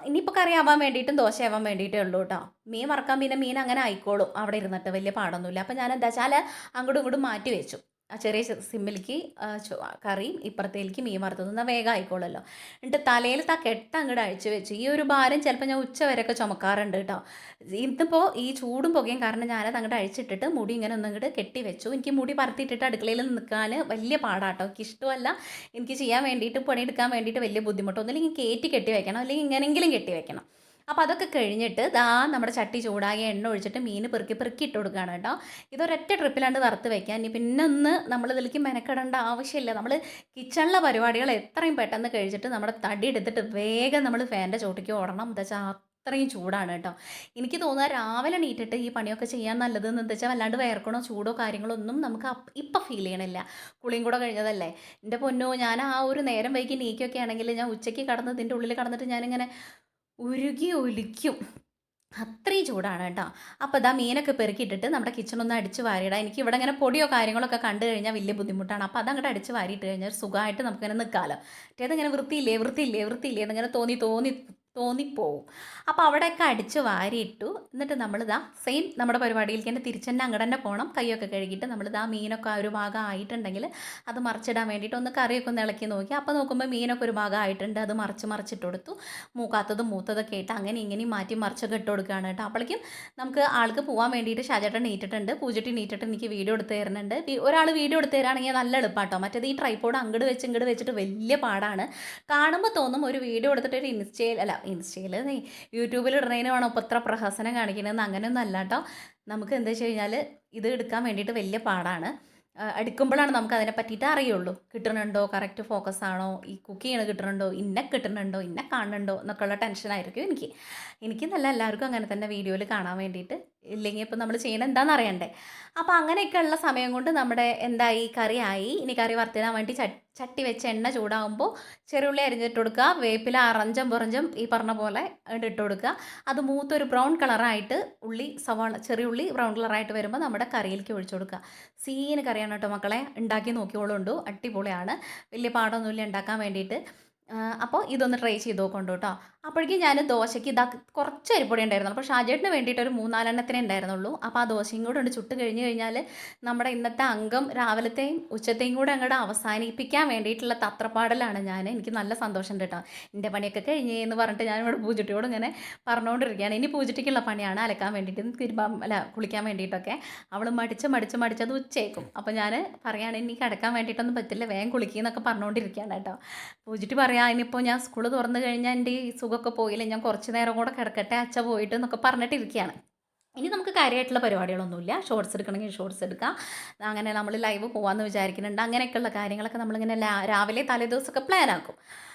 Speaker 1: ഇനിയിപ്പോൾ കറിയാവാൻ വേണ്ടിയിട്ടും ദോശയാവാൻ വേണ്ടിയിട്ടേ ഉള്ളൂ കേട്ടോ. മീൻ വറക്കാൻ പിന്നെ മീൻ അങ്ങനെ ആയിക്കോളും അവിടെ ഇരുന്നിട്ട്, വലിയ പാടൊന്നുമില്ല. അപ്പോൾ ഞാൻ എന്താ വെച്ചാൽ അങ്ങോട്ടും ഇങ്ങോട്ടും മാറ്റി വെച്ചു. ആ ചെറിയ സിമ്മിലേക്ക് കറിയും ഇപ്പുറത്തേക്ക് മീൻ വറുത്തത് എന്നാൽ വേഗം ആയിക്കോളല്ലോ. എന്നിട്ട് തലയിലത്തെ ആ കെട്ട അങ്ങോട്ട് അഴിച്ചു വെച്ചു. ഈ ഒരു ഭാരം ചിലപ്പോൾ ഞാൻ ഉച്ച വരെയൊക്കെ ചുമക്കാറുണ്ട് കേട്ടോ. ഇന്നിപ്പോൾ ഈ ചൂടും പുകയും കാരണം ഞാനത് അങ്ങോട്ട് അഴിച്ചിട്ടിട്ട് മുടി ഇങ്ങനെ ഒന്നങ്ങോട്ട് കെട്ടി വെച്ചു. എനിക്ക് മുടി പറത്തിയിട്ടിട്ട് അടുക്കളയിൽ നിൽക്കാൻ വലിയ പാടാട്ടോ. എനിക്ക് ഇഷ്ടമല്ല. എനിക്ക് ചെയ്യാൻ വേണ്ടിയിട്ട് പണിയെടുക്കാൻ വേണ്ടിയിട്ട് വലിയ ബുദ്ധിമുട്ട്. ഒന്നുമില്ലെങ്കിൽ കയറ്റി കെട്ടി വെക്കണം, അല്ലെങ്കിൽ ഇങ്ങനെയെങ്കിലും കെട്ടി വെക്കണം. അപ്പോൾ അതൊക്കെ കഴിഞ്ഞിട്ട് നമ്മുടെ ചട്ടി ചൂടായ എണ്ണ ഒഴിച്ചിട്ട് മീൻ പെറുക്കി പെറുക്കി ഇട്ട് കൊടുക്കുകയാണ് കേട്ടോ. ഇതൊരൊറ്റ ട്രിപ്പിലാണ്ട് വറുത്ത് വയ്ക്കാൻ. ഇനി പിന്നെ ഒന്ന് നമ്മൾ ഇതിലേക്ക് മെനക്കെടേണ്ട ആവശ്യമില്ല. നമ്മൾ കിച്ചണിലെ പരിപാടികൾ എത്രയും പെട്ടെന്ന് കഴിച്ചിട്ട് നമ്മുടെ തടി എടുത്തിട്ട് വേഗം നമ്മൾ ഫാനിൻ്റെ ചോട്ടിക്ക് ഓടണം. എന്താ വെച്ചാൽ അത്രയും ചൂടാണ് കേട്ടോ. എനിക്ക് തോന്നുക രാവിലെ എണീറ്റിട്ട് ഈ പണിയൊക്കെ ചെയ്യാൻ നല്ലതെന്ന് എന്താ വെച്ചാൽ വല്ലാണ്ട് വേർക്കണോ ചൂടോ കാര്യങ്ങളോ ഒന്നും നമുക്ക് ഇപ്പം ഫീൽ ചെയ്യണില്ല. കുളിയും കൂടെ കഴിഞ്ഞതല്ലേ. എൻ്റെ പൊന്നോ, ഞാൻ ആ ഒരു നേരം വൈകി നീക്കൊക്കെ ആണെങ്കിൽ ഞാൻ ഉച്ചയ്ക്ക് കടന്ന് ഇതിൻ്റെ ഉള്ളിൽ കടന്നിട്ട് ഞാനിങ്ങനെ ഉരുകി ഒലിക്കും. അത്രയും ചൂടാണ് കേട്ടോ. അപ്പോൾ ഇതാ മീനൊക്കെ പെറുക്കിയിട്ടിട്ട് നമ്മുടെ കിച്ചണൊന്ന് അടിച്ച് വാരിയിടാം. എനിക്ക് ഇവിടെ ഇങ്ങനെ പൊടിയോ കാര്യങ്ങളൊക്കെ കണ്ടു കഴിഞ്ഞാൽ വലിയ ബുദ്ധിമുട്ടാണ്. അപ്പോൾ അതങ്ങോട്ട് അടിച്ച് വാരിയിട്ട് കഴിഞ്ഞാൽ സുഖമായിട്ട് നമുക്കിങ്ങനെ നിൽക്കാമല്ലോ. മറ്റേതിങ്ങനെ വൃത്തിയില്ലേ എന്നിങ്ങനെ തോന്നിപ്പോവും. അപ്പോൾ അവിടെയൊക്കെ അടിച്ച് വാരിയിട്ടു. എന്നിട്ട് നമ്മളിതാ സെയിം നമ്മുടെ പരിപാടിയിലേക്ക് തന്നെ തിരിച്ചെന്നെ അങ്ങോട്ട് തന്നെ പോകണം. കൈയൊക്കെ കഴുകിയിട്ട് നമ്മളിതാ മീനൊക്കെ ഒരു ഭാഗം ആയിട്ടുണ്ടെങ്കിൽ അത് മറിച്ചിടാൻ വേണ്ടിയിട്ട് ഒന്ന് കറിയൊക്കെ ഒന്ന് ഇളക്കി നോക്കി. അപ്പോൾ നോക്കുമ്പോൾ മീനൊക്കെ ഒരു ഭാഗം ആയിട്ടുണ്ട്. അത് മറിച്ചിട്ട് കൊടുത്തു. മൂക്കാത്തതും മൂത്തതൊക്കെ ആയിട്ട് അങ്ങനെ ഇങ്ങനെയും മാറ്റി മറിച്ചൊക്കെ ഇട്ട് കൊടുക്കുകയാണ് കേട്ടോ. അപ്പോഴേക്കും നമുക്ക് ആൾക്ക് പോകാൻ വേണ്ടിയിട്ട് ഷാജേട്ടൻ നീറ്റിട്ടുണ്ട്. പൂജട്ടി നീറ്റിട്ട് എനിക്ക് വീഡിയോ എടുത്ത് തരുന്നുണ്ട്. ഒരാൾ വീഡിയോ എടുത്ത് തരാണെങ്കിൽ നല്ല എളുപ്പമാട്ടോ. മറ്റേത് ഈ ട്രൈപ്പോഡ് അങ്ങോട്ട് വെച്ചിട്ട് വലിയ പാടാണ്. കാണുമ്പോൾ തോന്നും ഒരു വീഡിയോ എടുത്തിട്ട് ഒരു ഇൻസ്റ്റയിൽ യൂട്യൂബിൽ ഇടുന്നതിന് വേണം ഇപ്പോൾ ഇത്ര പ്രഹസനം കാണിക്കണമെന്ന്. അങ്ങനെയൊന്നും അല്ല കേട്ടോ. നമുക്ക് എന്താ വെച്ച് കഴിഞ്ഞാൽ ഇത് എടുക്കാൻ വേണ്ടിയിട്ട് വലിയ പാടാണ്. എടുക്കുമ്പോഴാണ് നമുക്ക് അതിനെ പറ്റിയിട്ട് അറിയുള്ളൂ. കിട്ടുന്നുണ്ടോ, കറക്റ്റ് ഫോക്കസ് ആണോ, ഈ കുക്ക് ചെയ്യണത് കിട്ടുന്നുണ്ടോ, ഇന്നെ കാണുന്നുണ്ടോ എന്നൊക്കെയുള്ള ടെൻഷനായിരിക്കും എനിക്ക് നല്ല എല്ലാവർക്കും അങ്ങനെ തന്നെ വീഡിയോയിൽ കാണാൻ വേണ്ടിയിട്ട്. ഇല്ലെങ്കിൽ ഇപ്പോൾ നമ്മൾ ചെയ്യണത് എന്താണെന്ന് അറിയണ്ടേ. അപ്പോൾ അങ്ങനെയൊക്കെയുള്ള സമയം കൊണ്ട് നമ്മുടെ എന്തായി, കറിയായി. ഇനി കറി വറുത്തിടാൻ വേണ്ടി ചട്ടി വെച്ച് എണ്ണ ചൂടാകുമ്പോൾ ചെറുള്ളി അരിഞ്ഞിട്ട് കൊടുക്കുക. വേപ്പില അറഞ്ചം പുറഞ്ചം ഈ പറഞ്ഞ പോലെ ഇട്ട് കൊടുക്കുക. അത് മൂത്തൊരു ബ്രൗൺ കളറായിട്ട് ചെറിയുള്ളി ബ്രൗൺ കളറായിട്ട് വരുമ്പോൾ നമ്മുടെ കറിയിലേക്ക് ഒഴിച്ചു കൊടുക്കുക. സീന് കറിയാണ് കേട്ടോ മക്കളെ. ഉണ്ടാക്കി നോക്കിയോളുണ്ടു. അടിപൊളിയാണ്. വലിയ പാടൊന്നുമില്ല ഉണ്ടാക്കാൻ വേണ്ടിയിട്ട്. അപ്പോൾ ഇതൊന്ന് ട്രൈ ചെയ്ത് നോക്കൊണ്ടു കേട്ടോ. അപ്പോഴേക്കും ഞാൻ ദോശയ്ക്ക് കുറച്ച് അരിപ്പൊടി ഉണ്ടായിരുന്നു. അപ്പോൾ ഷാജേട്ടിന് വേണ്ടിയിട്ട് ഒരു 3-4 ഉണ്ടായിരുന്നുള്ളൂ. അപ്പോൾ ആ ദോശയും കൂടെ ഉണ്ട് ചുട്ട് കഴിഞ്ഞ് കഴിഞ്ഞാൽ നമ്മുടെ ഇന്നത്തെ അംഗം രാവിലത്തെയും ഉച്ചത്തെയും കൂടെ അങ്ങോട്ട് അവസാനിപ്പിക്കാൻ വേണ്ടിയിട്ടുള്ള തത്രപ്പാടലാണ് ഞാൻ. എനിക്ക് നല്ല സന്തോഷമുണ്ട് കേട്ടോ. എൻ്റെ പണിയൊക്കെ കഴിഞ്ഞെന്ന് പറഞ്ഞിട്ട് ഞാനിവിടെ പൂജട്ടിയോട് ഇങ്ങനെ പറഞ്ഞുകൊണ്ടിരിക്കുകയാണ്. ഇനി പൂജട്ടിക്കുള്ള പണിയാണ് അലക്കാൻ വേണ്ടിയിട്ട് കുളിക്കാൻ വേണ്ടിയിട്ടൊക്കെ. അവൾ മടിച്ചത് ഉച്ചയേക്കും. അപ്പോൾ ഞാൻ പറയുകയാണ് ഇനി കിടക്കാൻ വേണ്ടിയിട്ടൊന്നും പറ്റില്ല, വേഗം കുളിക്കുന്നൊക്കെ പറഞ്ഞുകൊണ്ടിരിക്കുകയാണ് കേട്ടോ. പൂജട്ടി പറയാം ഇനിയിപ്പോൾ ഞാൻ സ്കൂൾ തുറന്നു കഴിഞ്ഞാൽ എൻ്റെ ഈ സുഖമൊക്കെ പോയില്ല, ഞാൻ കുറച്ച് നേരം കൂടെ കിടക്കട്ടെ അച്ഛ പോയിട്ട് എന്നൊക്കെ പറഞ്ഞിട്ടിരിക്കുകയാണ്. ഇനി നമുക്ക് കാര്യമായിട്ടുള്ള പരിപാടികളൊന്നുമില്ല. ഷോർട്സ് എടുക്കണമെങ്കിൽ ഷോർട്സ് എടുക്കാം. അങ്ങനെ നമ്മൾ ലൈവ് പോകാമെന്ന് വിചാരിക്കുന്നുണ്ട്. അങ്ങനെയൊക്കെയുള്ള കാര്യങ്ങളൊക്കെ നമ്മളിങ്ങനെ രാവിലെ തലേദിവസമൊക്കെ പ്ലാൻ ആക്കും.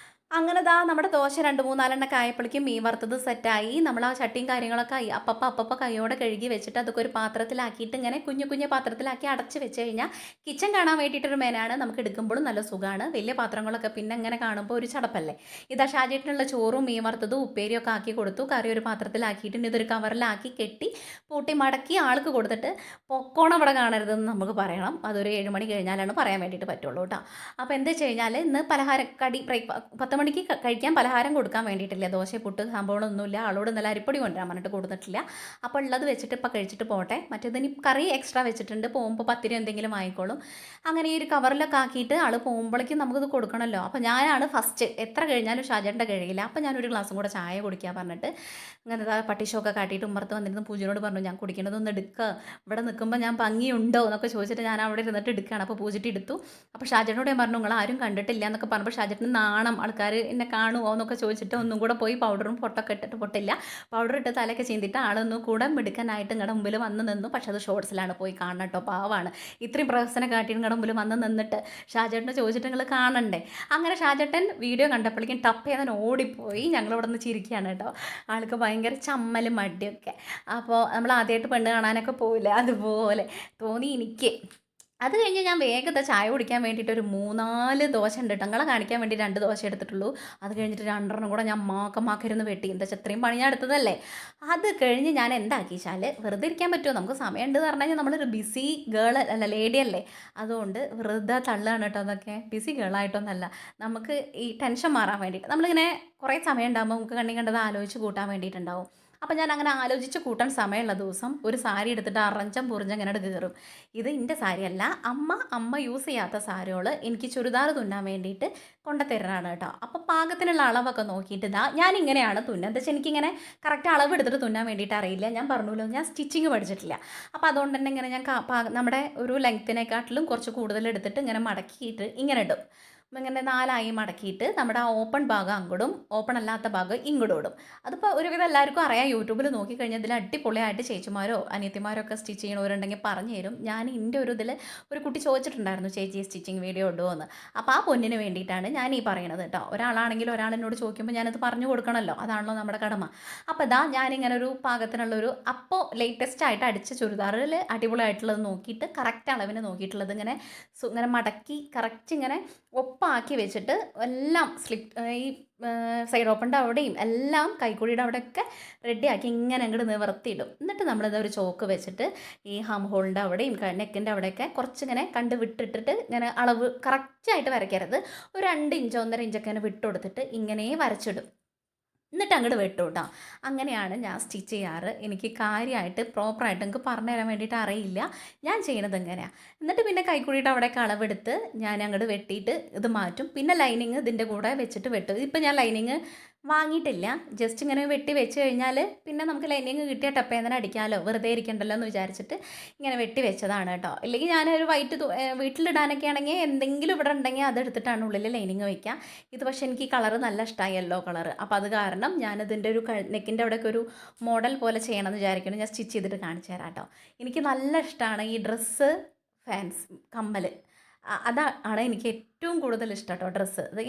Speaker 1: അങ്ങനെ നമ്മുടെ ദോശ 2-3-4 ആയപ്പോഴേക്കും മീൻ വറുത്തത് സെറ്റായി. നമ്മൾ ആ ചട്ടിയും കാര്യങ്ങളൊക്കെ അപ്പപ്പ കൈയോടെ കഴുകി വെച്ചിട്ട് അതൊക്കെ ഒരു പാത്രത്തിലാക്കിയിട്ട് ഇങ്ങനെ കുഞ്ഞു പാത്രത്തിലാക്കി അടച്ച് വെച്ച് കഴിഞ്ഞാൽ കിച്ചൺ കാണാൻ വേണ്ടിയിട്ടൊരു മേനാണ്. നമുക്ക് എടുക്കുമ്പോഴും നല്ല സുഖമാണ്. വലിയ പാത്രങ്ങളൊക്കെ പിന്നെ ഇങ്ങനെ കാണുമ്പോൾ ഒരു ചടപ്പല്ലേ. ഇതാ ഷാജേട്ടിനുള്ള ചോറും മീൻ വറുത്തതും ഉപ്പേരിയൊക്കെ ആക്കി കൊടുത്തു. കറി ഒരു പാത്രത്തിലാക്കിയിട്ട് ഇതൊരു കവറിലാക്കി കെട്ടി പൂട്ടി മടക്കി ആൾക്ക് കൊടുത്തിട്ട് പൊക്കോണം ഇവിടെ കാണരുതെന്ന് നമുക്ക് പറയണം. അതൊരു 7 മണി കഴിഞ്ഞാലാണ് പറയാൻ വേണ്ടിയിട്ട് പറ്റുള്ളൂ കേട്ടോ. അപ്പോൾ എന്താ വെച്ച് കഴിഞ്ഞാൽ ഇന്ന് പലഹാരക്കടി 10 മണിക്ക് കഴിക്കാൻ പലഹാരം കൊടുക്കാൻ വേണ്ടിയിട്ടില്ല. ദോശ പുട്ട് സംഭവങ്ങളൊന്നുമില്ല. ആളോട് നല്ല അരിപ്പൊടി കൊണ്ടുവരാൻ പറഞ്ഞിട്ട് കൊടുത്തിട്ടില്ല. അപ്പോൾ ഉള്ളത് വെച്ചിട്ട് ഇപ്പോൾ കഴിച്ചിട്ട് പോട്ടെ. മറ്റേതിനി കറി എക്സ്ട്രാ വെച്ചിട്ടുണ്ട്. പോകുമ്പോൾ പത്തിരി എന്തെങ്കിലും ആയിക്കോളും. അങ്ങനെ ഈ ഒരു കവറിലൊക്കെ ആക്കിയിട്ട് ആൾ പോകുമ്പോഴേക്കും നമുക്കിത് കൊടുക്കണമല്ലോ. അപ്പോൾ ഞാനാണ് ഫസ്റ്റ്. എത്ര കഴിഞ്ഞാലും ഷാജേട്ടൻ്റെ കഴിയില്ല. അപ്പോൾ ഞാനൊരു ഗ്ലാസും കൂടെ ചായ കുടിക്കാൻ പറഞ്ഞിട്ട് അങ്ങനെ പട്ടിഷമൊക്കെ കാട്ടിയിട്ട് ഉമ്മർത്ത് വന്നിരുന്നു. പൂജനോട് പറഞ്ഞു ഞാൻ കുടിക്കേണ്ടതൊന്ന് എടുക്കുക, ഇവിടെ നിൽക്കുമ്പോൾ ഞാൻ ഭംഗിയുണ്ടോ എന്നൊക്കെ ചോദിച്ചിട്ട് ഞാൻ അവിടെ ഇരുന്നിട്ട് എടുക്കുകയാണ്. അപ്പോൾ പൂജിട്ട് എടുത്തു. അപ്പോൾ ഷാജേട്ടനോട് ഞാൻ പറഞ്ഞു നിങ്ങൾ ആരും കണ്ടിട്ടില്ല എന്നൊക്കെ പറഞ്ഞപ്പോൾ ഷാജേട്ടന് നാണം, ആൾക്കാർ എന്നെ കാണുമോ എന്നൊക്കെ ചോദിച്ചിട്ട് ഒന്നും കൂടെ പോയി പൗഡറും പൊട്ടൊക്കെ ഇട്ടിട്ട് പൊട്ടില്ല പൗഡർ ഇട്ട് തലയൊക്കെ ചീന്തിട്ട് ആളൊന്നും കൂടെ മിടുക്കാനായിട്ട് നിങ്ങളുടെ മുമ്പിൽ വന്ന് നിന്നു. പക്ഷെ അത് ഷോർട്സിലാണ് പോയി കാണണം കേട്ടോ. പാവാണ്. ഇത്രയും പ്രഹസനം കാട്ടി നിങ്ങളുടെ മുമ്പിൽ വന്ന് നിന്നിട്ട് ഷാജേട്ടനെ ചോദിച്ചിട്ട് നിങ്ങൾ കാണണ്ടേ. അങ്ങനെ ഷാജേട്ടൻ വീഡിയോ കണ്ടപ്പോഴേക്കും ടപ്പ് ചെയ്താൽ ഓടിപ്പോയി. ഞങ്ങളിവിടെ നിന്ന് ചിരിക്കുകയാണ് കേട്ടോ. ആൾക്ക് ഭയങ്കര ചമ്മലും മടിയൊക്കെ. അപ്പോൾ നമ്മൾ ആദ്യമായിട്ട് പെണ്ണ് കാണാനൊക്കെ പോവില്ല, അതുപോലെ തോന്നി എനിക്ക്. അത് കഴിഞ്ഞ് ഞാൻ വേഗത്തെ ചായ കുടിക്കാൻ വേണ്ടിയിട്ട് ഒരു 3-4 ദോശ ഉണ്ട് കേട്ടോ. നിങ്ങളെ കാണിക്കാൻ വേണ്ടി 2 ദോശ എടുത്തിട്ടുള്ളൂ. അത് കഴിഞ്ഞിട്ട് 2 കൂടെ ഞാൻ മാക്കമാക്കിരുന്ന് വെട്ടി. എന്താ വെച്ചാൽ ഇത്രയും പണി ഞാൻ എടുത്തതല്ലേ. അത് കഴിഞ്ഞ് ഞാൻ എന്താക്കിച്ചാൽ വെറുതെ ഇരിക്കാൻ പറ്റുമോ, നമുക്ക് സമയമുണ്ട് എന്ന് പറഞ്ഞു കഴിഞ്ഞാൽ നമ്മളൊരു ബിസി ഗേൾ അല്ല, ലേഡി അല്ലേ. അതുകൊണ്ട് വെറുതെ തള്ളുകയാണ് കേട്ടോ. അതൊക്കെ ബിസി ഗേളായിട്ടൊന്നല്ല, നമുക്ക് ഈ ടെൻഷൻ മാറാൻ വേണ്ടിയിട്ട്. നമ്മളിങ്ങനെ കുറേ സമയം ഉണ്ടാകുമ്പോൾ നമുക്ക് കണ്ണി കണ്ടത് ആലോചിച്ച് കൂട്ടാൻ വേണ്ടിയിട്ടുണ്ടാവും. അപ്പോൾ ഞാൻ അങ്ങനെ ആലോചിച്ച് കൂട്ടാൻ സമയമുള്ള ദിവസം ഒരു സാരി എടുത്തിട്ട് അറഞ്ചം പുറിഞ്ചം ഇങ്ങനെ കയറും. ഇത് എൻ്റെ സാരിയല്ല, അമ്മ യൂസ് ചെയ്യാത്ത സാരികൾ എനിക്ക് ചുരിദാർ തുന്നാൻ വേണ്ടിയിട്ട് കൊണ്ടുതരാനാണ് കേട്ടോ. അപ്പോൾ പാകത്തിനുള്ള അളവൊക്കെ നോക്കിയിട്ട് ഞാൻ ഇങ്ങനെയാണ് തുന്നുക. എന്താ വെച്ചാൽ എനിക്കിങ്ങനെ കറക്റ്റ് അളവ് എടുത്തിട്ട് തുന്നാൻ വേണ്ടിയിട്ട് അറിയില്ല. ഞാൻ പറഞ്ഞല്ലോ, ഞാൻ സ്റ്റിച്ചിങ് പഠിച്ചിട്ടില്ല. അപ്പോൾ അതുകൊണ്ട് തന്നെ ഇങ്ങനെ ഞാൻ നമ്മുടെ ഒരു ലെങ്ത്തിനെക്കാട്ടിലും കുറച്ച് കൂടുതൽ എടുത്തിട്ട് ഇങ്ങനെ മടക്കിയിട്ട് ഇങ്ങനെ ഇടും. ഇങ്ങനെ 4 മടക്കിയിട്ട് നമ്മുടെ ആ ഓപ്പൺ ഭാഗം അങ്ങോട്ടും ഓപ്പൺ അല്ലാത്ത ഭാഗം ഇങ്ങോട്ടും ഇടും. അതിപ്പോൾ ഒരുവിധം എല്ലാവർക്കും അറിയാം. യൂട്യൂബിൽ നോക്കിക്കഴിഞ്ഞാൽ ഇതിൽ അടിപൊളിയായിട്ട് ചേച്ചിമാരോ അനിയത്തിമാരോ ഒക്കെ സ്റ്റിച്ച് ചെയ്യണവരുണ്ടെങ്കിൽ പറഞ്ഞു തരും. ഞാൻ എൻ്റെ ഒരു കുട്ടി ചോദിച്ചിട്ടുണ്ടായിരുന്നു, ചേച്ചി സ്റ്റിച്ചിങ് വീഡിയോ ഇടുമോ എന്ന്. അപ്പോൾ ആ പൊന്നിന് വേണ്ടിയിട്ടാണ് ഞാൻ ഈ പറയണത് കേട്ടോ. ഒരാളാണെങ്കിൽ ഒരാളെന്നോട് ചോദിക്കുമ്പോൾ ഞാനത് പറഞ്ഞു കൊടുക്കണമല്ലോ, അതാണല്ലോ നമ്മുടെ കടമ. അപ്പോൾ ഞാനിങ്ങനെ ഒരു പാകത്തിനുള്ളൊരു അപ്പോൾ ലേറ്റസ്റ്റ് ആയിട്ട് അടിച്ച ചുരിദാറിൽ അടിപൊളിയായിട്ടുള്ളത് നോക്കിയിട്ട് കറക്റ്റ് അളവിന് നോക്കിയിട്ടുള്ളത് ഇങ്ങനെ മടക്കി കറക്റ്റ് ഇങ്ങനെ ഒപ്പാക്കി വെച്ചിട്ട് എല്ലാം ഈ സൈഡ് ഓപ്പണിൻ്റെ അവിടെയും എല്ലാം കൈക്കുഴിയുടെ അവിടെയൊക്കെ റെഡിയാക്കി ഇങ്ങനെ അങ്ങോട്ട് നിവർത്തിയിടും. എന്നിട്ട് നമ്മളിത് ഒരു ചോക്ക് വെച്ചിട്ട് ഈ ഹാം ഹോളിൻ്റെ അവിടെയും നെക്കിൻ്റെ അവിടെയൊക്കെ കുറച്ചിങ്ങനെ കണ്ട് വിട്ടിട്ടിട്ട് ഇങ്ങനെ അളവ് കറക്റ്റായിട്ട് വരയ്ക്കരുത്. ഒരു 2 ഇഞ്ചോ 1.5 ഇഞ്ചൊക്കെ ഇങ്ങനെ വിട്ടുകൊടുത്തിട്ട് ഇങ്ങനെ വരച്ചിടും. എന്നിട്ട് അങ്ങോട്ട് വെട്ടു കേട്ടോ. അങ്ങനെയാണ് ഞാൻ സ്റ്റിച്ച് ചെയ്യാറ്. എനിക്ക് കാര്യമായിട്ട് പ്രോപ്പറായിട്ട് എനിക്ക് പറഞ്ഞു തരാൻ വേണ്ടിയിട്ട് അറിയില്ല. ഞാൻ ചെയ്യണത് എങ്ങനെയാണ്. എന്നിട്ട് പിന്നെ കൈക്കുഴിയുടെ അവിടെയൊക്കെ അളവെടുത്ത് ഞാൻ അങ്ങോട്ട് വെട്ടിയിട്ട് ഇത് മാറ്റും. പിന്നെ ലൈനിങ് ഇതിൻ്റെ കൂടെ വെച്ചിട്ട് വെട്ടും. ഇപ്പം ഞാൻ ലൈനിങ് വാങ്ങിയിട്ടില്ല. ജസ്റ്റ് ഇങ്ങനെ വെട്ടി വെച്ച് കഴിഞ്ഞാൽ പിന്നെ നമുക്ക് ലൈനിങ് കിട്ടിയ ടപ്പേന്ന് അടിക്കാമല്ലോ, വെറുതെ ഇരിക്കണ്ടല്ലോ എന്ന് വിചാരിച്ചിട്ട് ഇങ്ങനെ വെട്ടി വെച്ചതാണ് കേട്ടോ. അല്ലെങ്കിൽ ഞാനൊരു വൈറ്റ് വീട്ടിലിടാനൊക്കെ ആണെങ്കിൽ എന്തെങ്കിലും ഇവിടെ ഉണ്ടെങ്കിൽ അതെടുത്തിട്ടാണ് ഉള്ളിൽ ലൈനിങ് വയ്ക്കുക. ഇത് പക്ഷേ എനിക്ക് ഈ കളറ് നല്ല ഇഷ്ടമായി, യെല്ലോ കളറ്. അപ്പോൾ അത് കാരണം ഞാനിതിൻ്റെ ഒരു നെക്കിൻ്റെ അവിടെയൊക്കെ ഒരു മോഡൽ പോലെ ചെയ്യണമെന്ന് വിചാരിക്കുന്നു. ഞാൻ സ്റ്റിച്ച് ചെയ്തിട്ട് കാണിച്ചു തരാം കേട്ടോ. എനിക്ക് നല്ല ഇഷ്ടമാണ് ഈ ഡ്രസ്സ്, ഫാൻസ്, കമ്മൽ, അതാണ് എനിക്ക് ഏറ്റവും കൂടുതൽ ഇഷ്ടം കേട്ടോ. ഡ്രസ്സ് അത്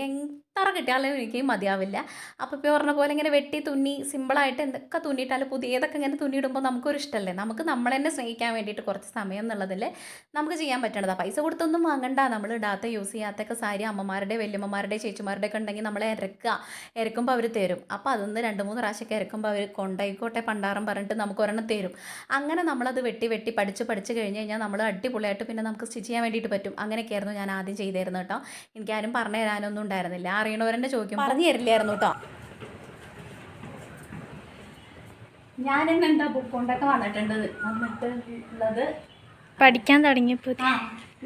Speaker 1: എത്ര കിട്ടിയാലും എനിക്ക് മതിയാവില്ല. അപ്പോൾ ഇപ്പോൾ പറഞ്ഞ പോലെ ഇങ്ങനെ വെട്ടി തുന്നി സിമ്പിളായിട്ട് എന്തൊക്കെ തുന്നിയിട്ടാലും പുതിയതൊക്കെ ഇങ്ങനെ തുന്നിയിടുമ്പോൾ നമുക്കൊരു ഇഷ്ടമല്ലേ. നമുക്ക് നമ്മളെ തന്നെ സ്നേഹിക്കാൻ വേണ്ടിയിട്ട് കുറച്ച് സമയം എന്നുള്ളതിൽ നമുക്ക് ചെയ്യാൻ പറ്റണതാണ്. പൈസ കൊടുത്തൊന്നും വാങ്ങണ്ട. നമ്മൾ ഇടാത്ത യൂസ് ചെയ്യാത്തൊക്കെ സാരി അമ്മമാരുടെ വല്യമ്മമാരുടെ ചേച്ചിമാരുടെ ഒക്കെ ഉണ്ടെങ്കിൽ നമ്മളെ ഇരക്കുമ്പോൾ അവർ തരും. അപ്പോൾ അതൊന്ന് 2-3 പ്രാവശ്യമൊക്കെ ഇരക്കുമ്പോൾ അവർ കൊണ്ടായിക്കോട്ടെ പണ്ടാറും പറഞ്ഞിട്ട് നമുക്ക് ഒരെണ്ണം തരും. അങ്ങനെ നമ്മളത് വെട്ടി പഠിച്ച് കഴിഞ്ഞ് കഴിഞ്ഞാൽ നമ്മൾ അടിപൊളിയായിട്ട് പിന്നെ നമുക്ക് സ്റ്റിച്ച് ചെയ്യാൻ വേണ്ടിയിട്ട് പറ്റും. അങ്ങനെയൊക്കെയായിരുന്നു ഞാൻ ആദ്യം ചെയ്തിരുന്നു കേട്ടോ. എനിക്കാരും പറഞ്ഞു തരാനൊന്നും ഉണ്ടായിരുന്നില്ല. അറിയണവരെന്നെ ചോദിക്കും, പറഞ്ഞു തരില്ലായിരുന്നു കേട്ടോ. ഞാനിന്ന് എന്താ ബുക്ക് കൊണ്ടൊക്കെ വന്നിട്ടുള്ളത്
Speaker 2: പഠിക്കാൻ തുടങ്ങിയപ്പോൾ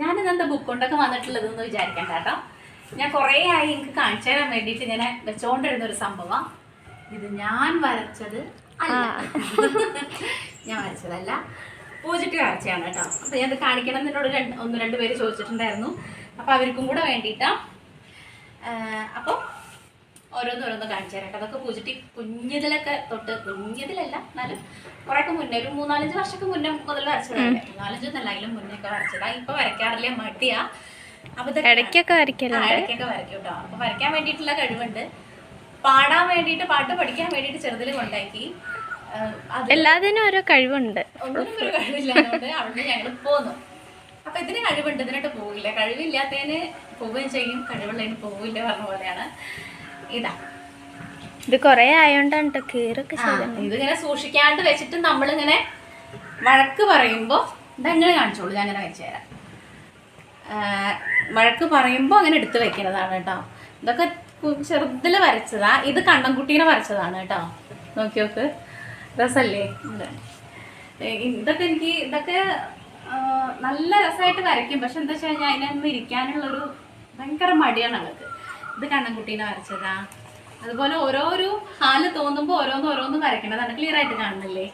Speaker 1: ഞാനിന്ന് എന്താ ബുക്ക് കൊണ്ടൊക്കെ വന്നിട്ടുള്ളത് എന്ന് വിചാരിക്കണ്ട കേട്ടോ. ഞാൻ കുറേ ആയി എനിക്ക് കാണിച്ചു തരാൻ വേണ്ടിയിട്ട് ഇങ്ങനെ വെച്ചോണ്ടിരുന്നൊരു സംഭവം. ഇത് ഞാൻ വരച്ചത് അല്ല, ഞാൻ വരച്ചതല്ല, പൂജിട്ട് വരച്ചതാണ് കേട്ടോ. അപ്പോൾ ഞാനത് കാണിക്കണം എന്നോട് 1-2 പേര് ചോദിച്ചിട്ടുണ്ടായിരുന്നു. അപ്പോൾ അവർക്കും കൂടെ വേണ്ടിയിട്ടാണ്. അപ്പോൾ ഓരോന്നോരോന്ന് കാണിച്ചു തരാം കേട്ടോ. അതൊക്കെ പൂജിട്ട് കുഞ്ഞതിലൊക്കെ തൊട്ട്, കുഞ്ഞതിലല്ല എന്നാലും കുറേയൊക്കെ മുന്നേ ഒരു 3-4 വർഷമൊക്കെ മുന്നേ മുതൽ വരച്ചതല്ലേ. 3-4 എന്നല്ല, അതിലും മുന്നേയൊക്കെ വരച്ചതാണ്. ഇപ്പോൾ വരയ്ക്കാറില്ല, മടിയാ. അപ്പോൾ
Speaker 2: ഇടയ്ക്കൊക്കെ വരയ്ക്കും
Speaker 1: കേട്ടോ. അപ്പോൾ വരയ്ക്കാൻ വേണ്ടിയിട്ടുള്ള കഴിവുണ്ട്. പാടാൻ വേണ്ടിയിട്ട്, പാട്ട് പഠിക്കാൻ വേണ്ടിയിട്ട് ചെറുതിൽ കൊണ്ടാക്കി.
Speaker 2: എല്ലാത്തിനും ഓരോ കഴിവുണ്ട്.
Speaker 1: ഒന്നിനും ഒരു കഴിവില്ലാത്തതുകൊണ്ട് അവിടെ ഞങ്ങൾ പോന്നു. അപ്പം ഇതിന് കഴിവുണ്ട്, ഇതിനായിട്ട് പോവില്ല. കഴിവില്ലാത്തതിന് പോവുകയും ചെയ്യും, കഴിവുള്ളതിന് പോവില്ല പറഞ്ഞ പോലെയാണ്.
Speaker 2: ഇത് കുറേ ആയോണ്ടാണ് കീറൊക്കെ
Speaker 1: ഇതിങ്ങനെ സൂക്ഷിക്കാണ്ട് വെച്ചിട്ട് നമ്മളിങ്ങനെ വഴക്ക് പറയുമ്പോൾ ഇതെങ്ങനെ കാണിച്ചോളൂ, ഞാൻ അങ്ങനെ വെച്ച് തരാം. വഴക്ക് പറയുമ്പോൾ അങ്ങനെ എടുത്ത് വെക്കുന്നതാണ് കേട്ടോ. ഇതൊക്കെ ചെറുതിൽ വരച്ചതാ. ഇത് കണ്ണൻകുട്ടീനെ വരച്ചതാണ് കേട്ടോ. നോക്കി നോക്ക്, രസമല്ലേ. ഇതൊക്കെ നല്ല രസമായിട്ട് വരയ്ക്കും. പക്ഷെ എന്താ വെച്ച് കഴിഞ്ഞാൽ അതിനൊന്നും ഇരിക്കാനുള്ളൊരു ഭയങ്കര മടിയാണ് അവൾക്ക്. ഇത് കണ്ണൻകുട്ടീനെ വരച്ചതാ. അതുപോലെ ഓരോരോ ഹാല് തോന്നുമ്പോൾ ഓരോന്നും വരയ്ക്കണതാണ്. ക്ലിയർ ആയിട്ട് കാണുന്നില്ലേ?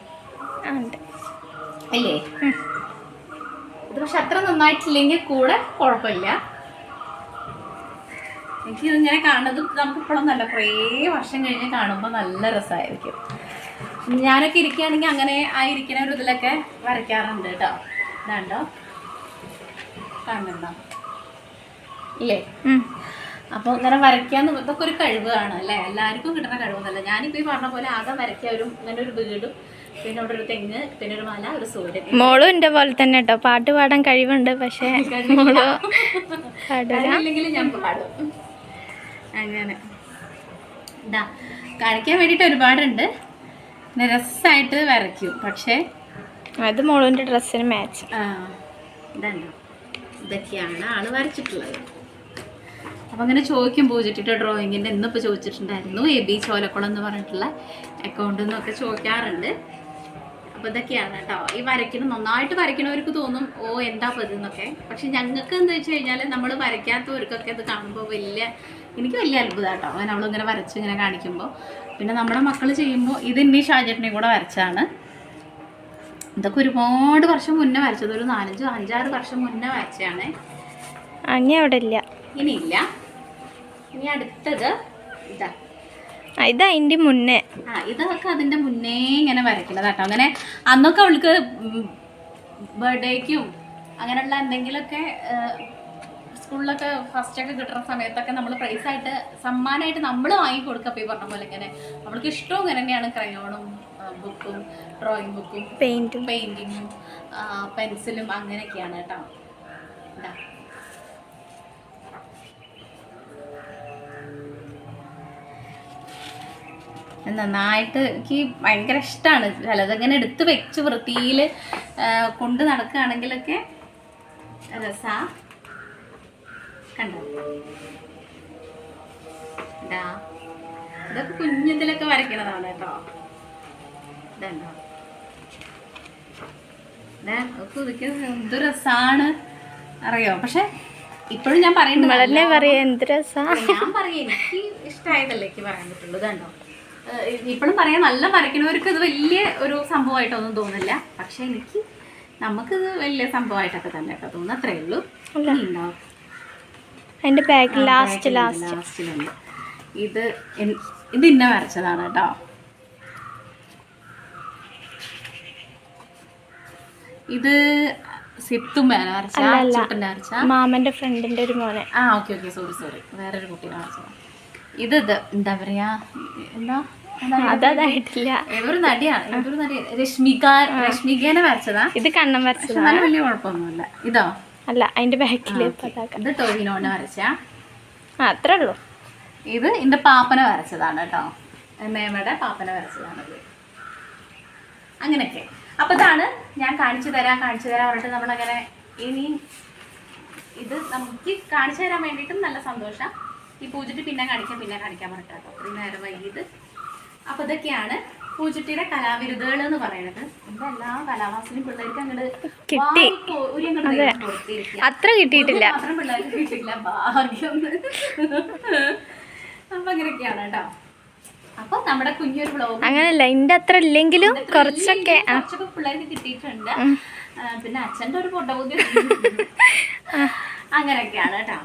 Speaker 1: അല്ലേ? ഇത് പക്ഷെ അത്ര നന്നായിട്ടില്ലെങ്കിൽ കൂടെ കുഴപ്പമില്ല. എനിക്ക് ഇങ്ങനെ കാണുന്നത് നമുക്കിപ്പോഴും നല്ല കുറേ വർഷം കഴിഞ്ഞ് കാണുമ്പോൾ നല്ല രസമായിരിക്കും. ഞാനൊക്കെ ഇരിക്കുകയാണെങ്കിൽ അങ്ങനെ ആയിരിക്കുന്ന ഒരു ഇതിലൊക്കെ വരയ്ക്കാറുണ്ട് കേട്ടോ. ഇതാണ്ടോ, കാണുന്നുണ്ടോ? ഇല്ലേ? അപ്പോൾ ഇങ്ങനെ വരയ്ക്കാന്ന് ഇതൊക്കെ ഒരു കഴിവാണ് അല്ലേ. എല്ലാവർക്കും കിട്ടുന്ന കഴിവൊന്നുമല്ല. ഞാനിപ്പോൾ ഈ പറഞ്ഞ പോലെ ആകെ വരയ്ക്കാനും ഇങ്ങനെ ഒരു വീടും പിന്നെ അവിടെ ഒരു തെങ്ങ്, പിന്നെ ഒരു മല, ഒരു സൂര്യൻ.
Speaker 2: മോളും എൻ്റെ പോലെ തന്നെ കേട്ടോ, പാട്ട് പാടാൻ കഴിവുണ്ട്, പക്ഷേ മോള് പാടില്ല.
Speaker 1: കഴിവില്ലെങ്കിലും ഞാൻ പാടും. അങ്ങനെ ഇതാ കാണിക്കാൻ വേണ്ടിയിട്ട് ഒരുപാടുണ്ട്. പിന്നെ രസമായിട്ട് വരയ്ക്കും. പക്ഷേ
Speaker 2: അത് മോളുവിൻ്റെ ഡ്രസ്സിന് മാച്ച്.
Speaker 1: ഇതുണ്ടോ, ഇതൊക്കെയാണ് ആള് വരച്ചിട്ടുള്ളത്. അപ്പം അങ്ങനെ ചോദിക്കും പൂജിട്ടിട്ട് ഡ്രോയിങ്ങിൻ്റെ ഇന്നിപ്പോൾ ചോദിച്ചിട്ടുണ്ടായിരുന്നു. AB ചോലക്കുളം എന്ന് പറഞ്ഞിട്ടുള്ള അക്കൗണ്ടിൽ നിന്നൊക്കെ ചോദിക്കാറുണ്ട്. അപ്പോൾ ഇതൊക്കെയാണ് കേട്ടോ. ഈ നന്നായിട്ട് വരയ്ക്കണവർക്ക് തോന്നും ഓ എന്താ പതെന്നൊക്കെ. പക്ഷെ ഞങ്ങൾക്ക് എന്താ വെച്ച് കഴിഞ്ഞാൽ നമ്മൾ വരയ്ക്കാത്തവർക്കൊക്കെ ഇത് കാണുമ്പോൾ എനിക്ക് വലിയ അത്ഭുതം കേട്ടോ. അങ്ങനെ അവളിങ്ങനെ വരച്ച് ഇങ്ങനെ കാണിക്കുമ്പോൾ. പിന്നെ നമ്മുടെ മക്കൾ ചെയ്യുമ്പോൾ ഇത് ഇനി ഷാജേട്ടനെയും കൂടെ വരച്ചാണ്. ഇതൊക്കെ ഒരുപാട് വർഷം മുന്നേ വരച്ചത്, ഒരു 5-6 വർഷം മുന്നേ വരച്ചതാണ്.
Speaker 2: അങ്ങി അവിടെ ഇല്ല,
Speaker 1: ഇനിയില്ല. ഇനി അടുത്തത് ഇതാ,
Speaker 2: ഇത് അതിൻ്റെ മുന്നേ.
Speaker 1: ഇതൊക്കെ അതിൻ്റെ മുന്നേ ഇങ്ങനെ വരയ്ക്കുന്നത് കേട്ടോ. അങ്ങനെ അന്നൊക്കെ അവൾക്ക് ബർത്ത്ഡേക്കും അങ്ങനെയുള്ള എന്തെങ്കിലുമൊക്കെ സ്കൂളിലൊക്കെ ഫസ്റ്റൊക്കെ കിട്ടുന്ന സമയത്തൊക്കെ നമ്മൾ പ്രൈസായിട്ട് സമ്മാനമായിട്ട് നമ്മൾ വാങ്ങിക്കൊടുക്കുക. ഈ പറഞ്ഞ പോലെ ഇങ്ങനെ അവൾക്ക് ഇഷ്ടവും ഇങ്ങനെ തന്നെയാണ്. ക്രയോണും ബുക്കും, ഡ്രോയിങ് ബുക്കും, പെയിൻറ്റിങ്ങും പെൻസിലും അങ്ങനെയൊക്കെയാണ് കേട്ടോ. ഇതാ നന്നായിട്ട് എനിക്ക് ഭയങ്കര ഇഷ്ടമാണ്. ചിലതങ്ങനെ എടുത്ത് വെച്ച് വൃത്തിയിൽ കൊണ്ട് നടക്കുകയാണെങ്കിലൊക്കെ രസാ. കണ്ടോ ഇതാ, ഇതൊക്കെ കുഞ്ഞതിലൊക്കെ വരയ്ക്കണതാണ് കേട്ടോ. ഇതുണ്ടോ, ഇതൊക്കെ എന്ത് രസാണ് അറിയോ. പക്ഷെ ഇപ്പോഴും ഞാൻ പറയുന്നത്
Speaker 2: ഞാൻ പറയാം
Speaker 1: എനിക്ക് ഇഷ്ടമായതല്ലേ എനിക്ക് പറയാൻ പറ്റുള്ളൂ. ഇതുണ്ടോ, ഇപ്പോഴും പറയാൻ നല്ല വരയ്ക്കണവർക്ക് ഇത് വലിയ ഒരു സംഭവമായിട്ടൊന്നും തോന്നില്ല. പക്ഷെ നമുക്കിത് വലിയ സംഭവമായിട്ടൊക്കെ തന്നെ കേട്ടോ തോന്നുന്നു. അത്രേ ഉള്ളൂ.
Speaker 2: അതിൻ്റെ ബാക്ക് ലാസ്റ്റിലുണ്ട്.
Speaker 1: ഇത് ഇന്ന വരച്ചതാണ് കേട്ടോ. ഇത് സിത്തുമ്മേനെ വരച്ച
Speaker 2: മാമന്റെ ഫ്രണ്ടിന്റെ ഒരു മോനെ.
Speaker 1: ഓക്കെ സോറി വേറൊരു കുട്ടിയെ വരച്ചതാണ്. ഇത് എന്താ പറയാ,
Speaker 2: അതായിട്ടില്ല,
Speaker 1: ഏതൊരു നടിയാണ്, രശ്മികേനെ വരച്ചതാ.
Speaker 2: ഇത് കണ്ണം വരച്ചതാ,
Speaker 1: നല്ല വലിയ കുഴപ്പമൊന്നുമില്ല. ഇതോ
Speaker 2: അല്ല, അതിന്റെ ബാക്കില്
Speaker 1: ഇത് ടോവിനോനെ വരച്ച.
Speaker 2: അത്രേ ഉള്ളൂ.
Speaker 1: ഇത് എന്റെ പാപ്പനെ വരച്ചതാണ് കേട്ടോ. മേമയുടെ പാപ്പനെ വരച്ചതാണത്. അങ്ങനെയൊക്കെ. അപ്പൊ ഇതാണ് ഞാൻ കാണിച്ചു തരാം പറഞ്ഞിട്ട് നമ്മളങ്ങനെ ഇനി ഇത് നമുക്ക് കാണിച്ചു തരാൻ വേണ്ടിയിട്ടും നല്ല സന്തോഷം. ഈ പൂജിട്ട് പിന്നെ കാണിക്കാൻ പറഞ്ഞിട്ടോ. അത്രയും നേരം വൈകിയത്. അപ്പൊ ഇതൊക്കെയാണ് പൂജിട്ടിയുടെ കലാവിരുദ്ധകൾ എന്ന് പറയുന്നത്. എന്റെ എല്ലാ കലാവാസനും പിള്ളേർക്ക് അങ്ങോട്ട്
Speaker 2: അത്ര കിട്ടിയിട്ടില്ല,
Speaker 1: മാത്രം പിള്ളേർക്ക് കിട്ടില്ല, ഭാഗ്യം. അപ്പൊ അങ്ങനെയൊക്കെയാണ് കേട്ടോ. അപ്പൊ നമ്മുടെ കുഞ്ഞൊരു വ്ളോഗ്
Speaker 2: അങ്ങനല്ല, ഇതിന്റെ അത്ര ഇല്ലെങ്കിലും കുറച്ചൊക്കെ
Speaker 1: പിള്ളേർക്ക് കിട്ടിയിട്ടുണ്ട്. പിന്നെ അച്ഛൻ്റെ ഒരു പൊട്ടബുദ്ധി അങ്ങനെയൊക്കെയാണ് കേട്ടോ.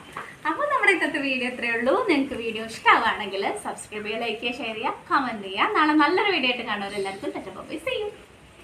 Speaker 1: അപ്പോൾ നമ്മുടെ ഇന്നത്തെ വീഡിയോ ഇത്രയേ ഉള്ളൂ. നിങ്ങൾക്ക് വീഡിയോ ഇഷ്ടമാവുകയാണെങ്കിൽ സബ്സ്ക്രൈബ് ചെയ്യുക, ലൈക്ക് ചെയ്യുക, ഷെയർ ചെയ്യുക, കമൻറ്റ് ചെയ്യുക. നാളെ നല്ലൊരു വീഡിയോ ആയിട്ട് കാണുന്നവരെല്ലാവർക്കും ടച്ച് ബൈ, സീ യു.